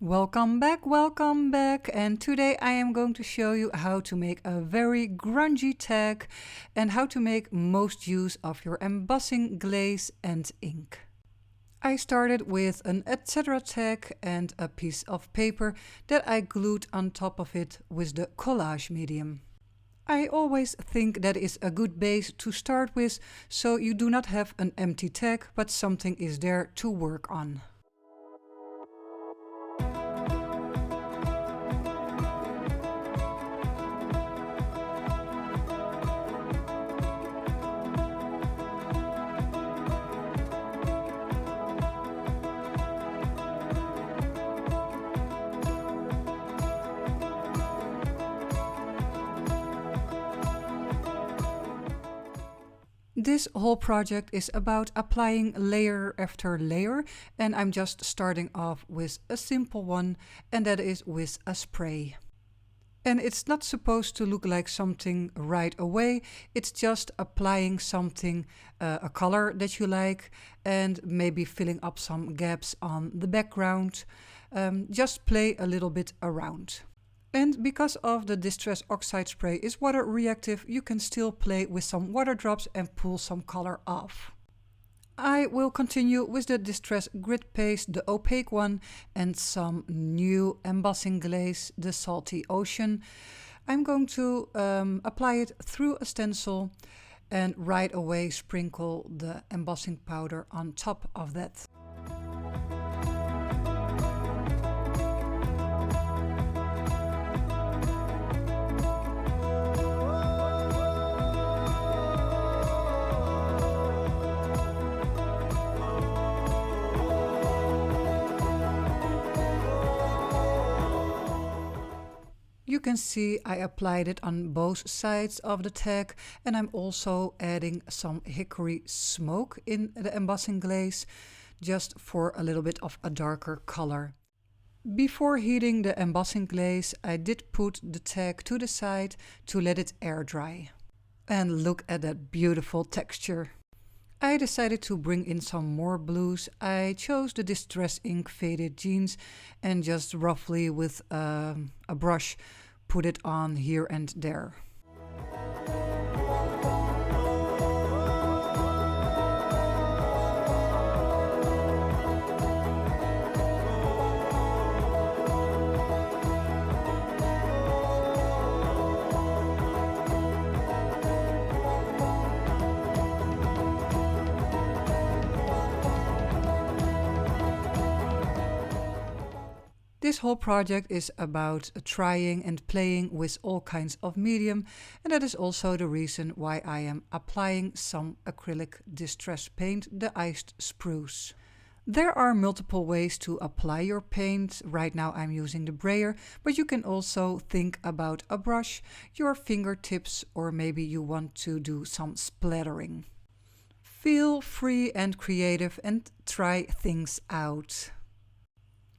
Welcome back, and today I am going to show you how to make a very grungy tag and how to make most use of your embossing glaze and ink. I started with an Etcetera tag and a piece of paper that I glued on top of it with the Collage medium. I always think that is a good base to start with, so you do not have an empty tag, but something is there to work on. This whole project is about applying layer after layer, and I'm just starting off with a simple one, and that is with a spray. And it's not supposed to look like something right away, it's just applying something, a color that you like, and maybe filling up some gaps on the background. Just play a little bit around. And because of the Distress Oxide spray is water reactive, you can still play with some water drops and pull some color off. I will continue with the Distress Grit Paste, the opaque one, and some new embossing glaze, the Salty Ocean. I'm going to apply it through a stencil and right away sprinkle the embossing powder on top of that. You can see I applied it on both sides of the tag, and I'm also adding some hickory smoke in the embossing glaze, just for a little bit of a darker color. Before heating the embossing glaze, I did put the tag to the side to let it air dry. And look at that beautiful texture. I decided to bring in some more blues. I chose the Distress Ink Faded Jeans and just roughly with a brush put it on here and there. This whole project is about trying and playing with all kinds of medium, and that is also the reason why I am applying some acrylic distress paint, the iced spruce. There are multiple ways to apply your paint. Right now I'm using the brayer, but you can also think about a brush, your fingertips, or maybe you want to do some splattering. Feel free and creative and try things out.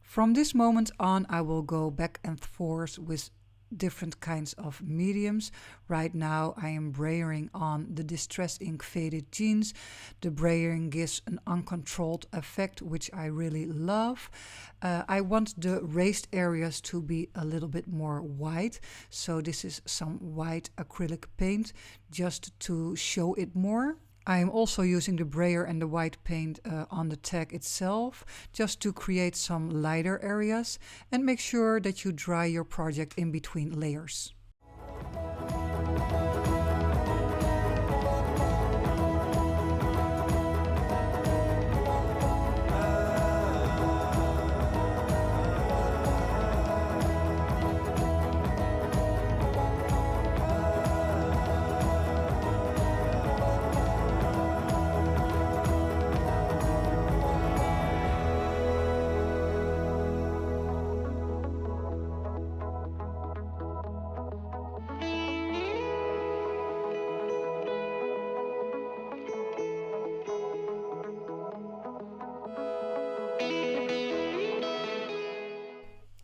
From this moment on, I will go back and forth with different kinds of mediums. Right now I am brayering on the Distress Ink Faded Jeans. The brayering gives an uncontrolled effect, which I really love. I want the raised areas to be a little bit more white, so this is some white acrylic paint just to show it more. I am also using the brayer and the white paint on the tag itself, just to create some lighter areas, and make sure that you dry your project in between layers.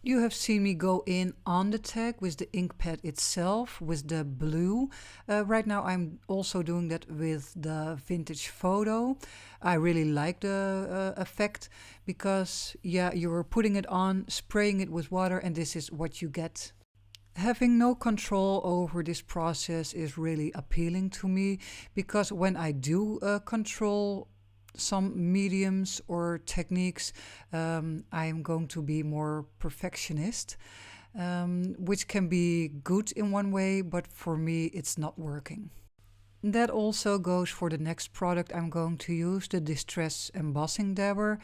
You have seen me go in on the tag with the ink pad itself, with the blue. Right now I'm also doing that with the vintage photo. I really like the effect because, yeah, you're putting it on, spraying it with water, and this is what you get. Having no control over this process is really appealing to me, because when I do control some mediums or techniques, I'm going to be more perfectionist, which can be good in one way, but for me it's not working. That also goes for the next product I'm going to use, the Distress Embossing Dabber.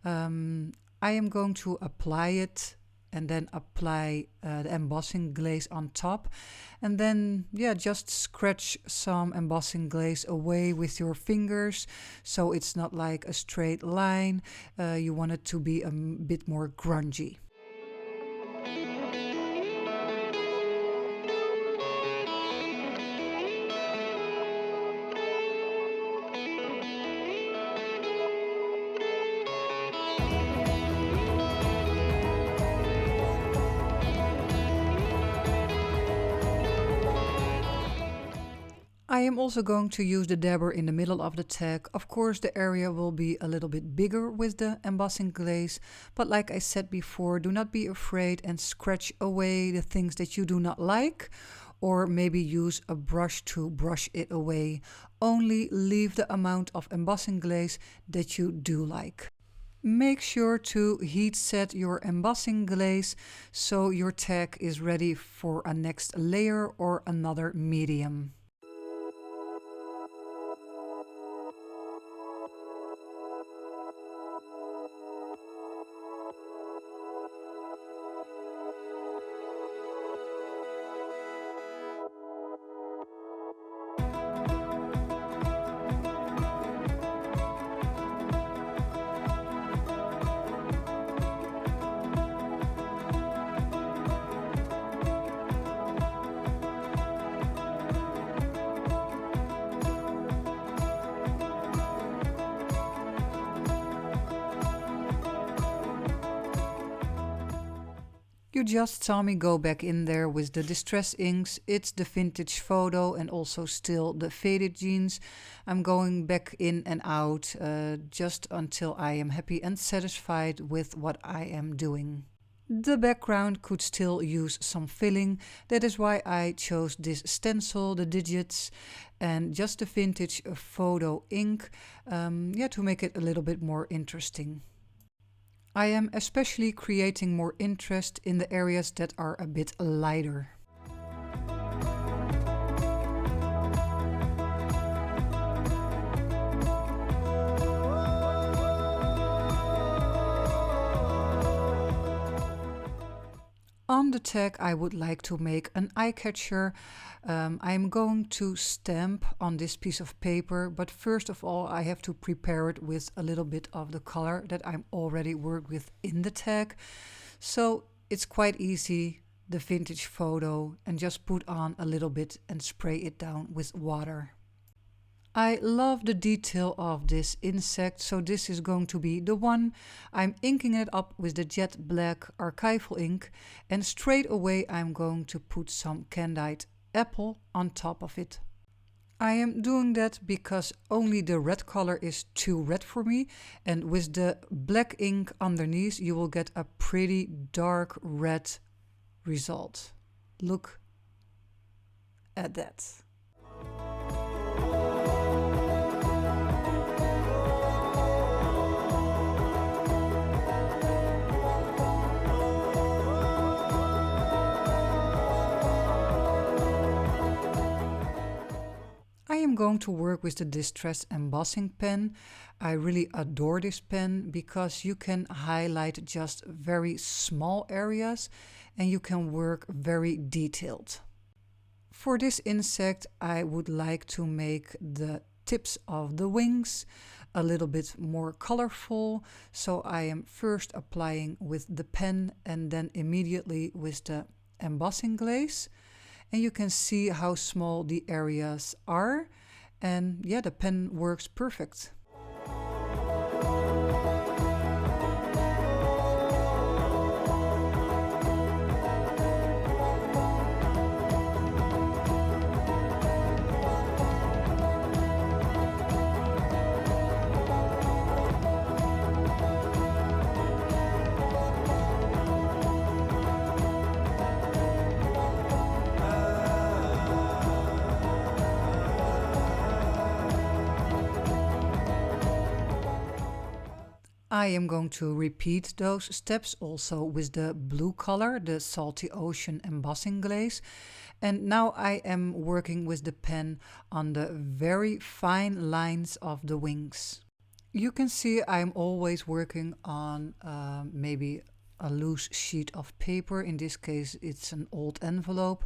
I am going to apply it and then apply the embossing glaze on top, and then, yeah, just scratch some embossing glaze away with your fingers, so it's not like a straight line. You want it to be a bit more grungy. I am also going to use the dabber in the middle of the tag. Of course, the area will be a little bit bigger with the embossing glaze, but like I said before, do not be afraid and scratch away the things that you do not like, or maybe use a brush to brush it away. Only leave the amount of embossing glaze that you do like. Make sure to heat set your embossing glaze so your tag is ready for a next layer or another medium. You just saw me go back in there with the Distress inks. It's the vintage photo and also still the faded jeans. I'm going back in and out just until I am happy and satisfied with what I am doing. The background could still use some filling. That is why I chose this stencil, the digits, and just the vintage photo ink, to make it a little bit more interesting. I am especially creating more interest in the areas that are a bit lighter. On the tag I would like to make an eye catcher. I'm going to stamp on this piece of paper, but first of all I have to prepare it with a little bit of the color that I'm already worked with in the tag. So it's quite easy, the vintage photo, and just put on a little bit and spray it down with water. I love the detail of this insect, so this is going to be the one. I'm inking it up with the Jet Black Archival ink, and straight away I'm going to put some candied apple on top of it. I am doing that because only the red color is too red for me, and with the black ink underneath you will get a pretty dark red result. Look at that. I am going to work with the Distress Embossing Pen. I really adore this pen because you can highlight just very small areas and you can work very detailed. For this insect, I would like to make the tips of the wings a little bit more colorful. So I am first applying with the pen and then immediately with the embossing glaze. And you can see how small the areas are, and yeah, the pen works perfect. I am going to repeat those steps also with the blue color, the Salty Ocean Embossing Glaze. And now I am working with the pen on the very fine lines of the wings. You can see I'm always working on maybe a loose sheet of paper. In this case it's an old envelope,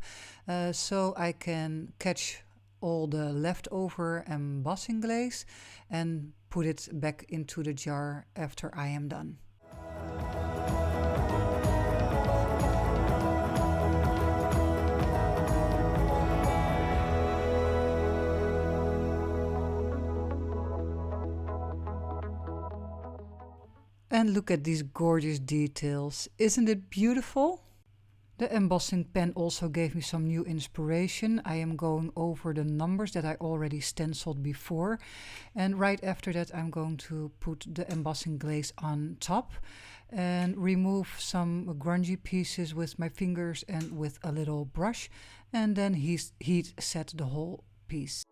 so I can catch all the leftover embossing glaze and put it back into the jar after I am done. And look at these gorgeous details. Isn't it beautiful? The embossing pen also gave me some new inspiration. I am going over the numbers that I already stenciled before. And right after that I'm going to put the embossing glaze on top and remove some grungy pieces with my fingers and with a little brush. And then heat set the whole piece.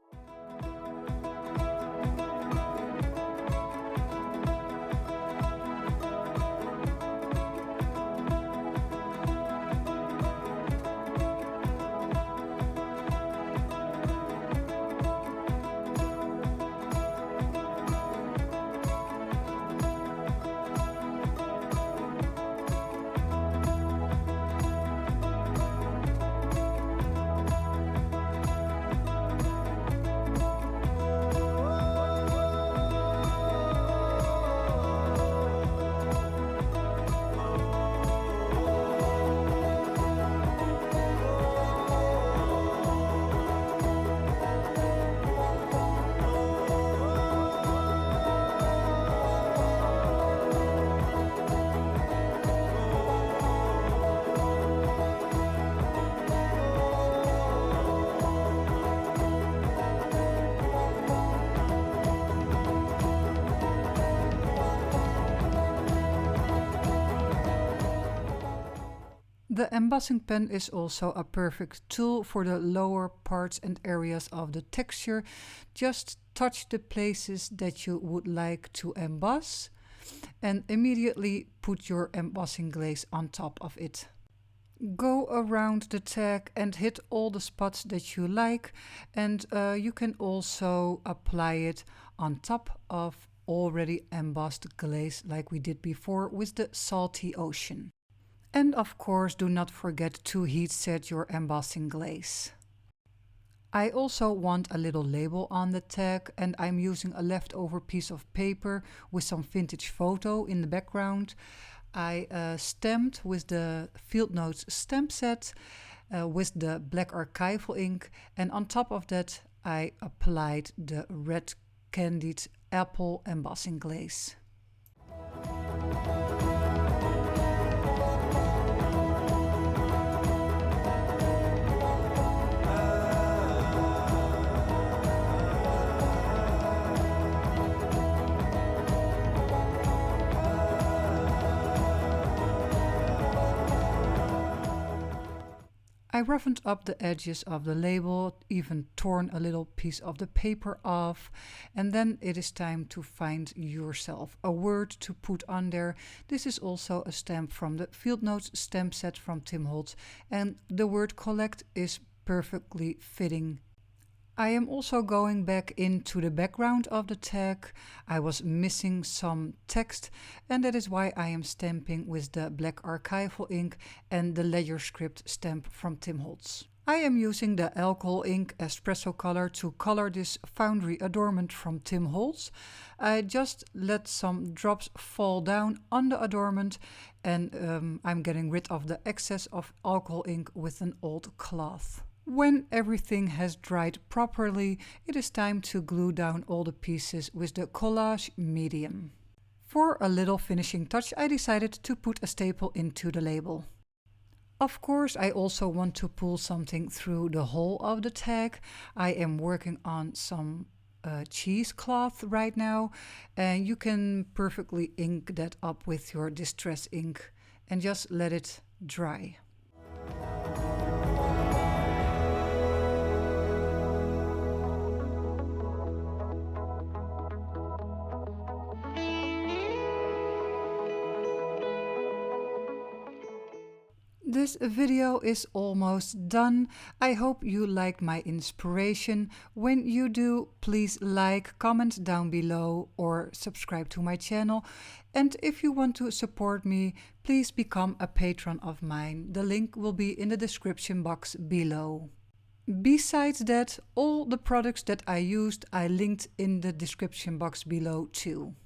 The embossing pen is also a perfect tool for the lower parts and areas of the texture. Just touch the places that you would like to emboss and immediately put your embossing glaze on top of it. Go around the tag and hit all the spots that you like, and you can also apply it on top of already embossed glaze like we did before with the Salty Ocean. And of course, do not forget to heat set your embossing glaze. I also want a little label on the tag, and I'm using a leftover piece of paper with some vintage photo in the background. I stamped with the Field Notes stamp set with the black archival ink, and on top of that I applied the red candied apple embossing glaze. I roughened up the edges of the label, even torn a little piece of the paper off, and then it is time to find yourself a word to put on there. This is also a stamp from the Field Notes stamp set from Tim Holtz, and the word collect is perfectly fitting. I am also going back into the background of the tag. I was missing some text, and that is why I am stamping with the black archival ink and the ledger script stamp from Tim Holtz. I am using the alcohol ink espresso color to color this Foundry adornment from Tim Holtz. I just let some drops fall down on the adornment, and I'm getting rid of the excess of alcohol ink with an old cloth. When everything has dried properly, it is time to glue down all the pieces with the Collage medium. For a little finishing touch, I decided to put a staple into the label. Of course, I also want to pull something through the hole of the tag. I am working on some cheesecloth right now, and you can perfectly ink that up with your Distress ink and just let it dry. This video is almost done. I hope you liked my inspiration. When you do, please like, comment down below or subscribe to my channel. And if you want to support me, please become a patron of mine. The link will be in the description box below. Besides that, all the products that I used I linked in the description box below too.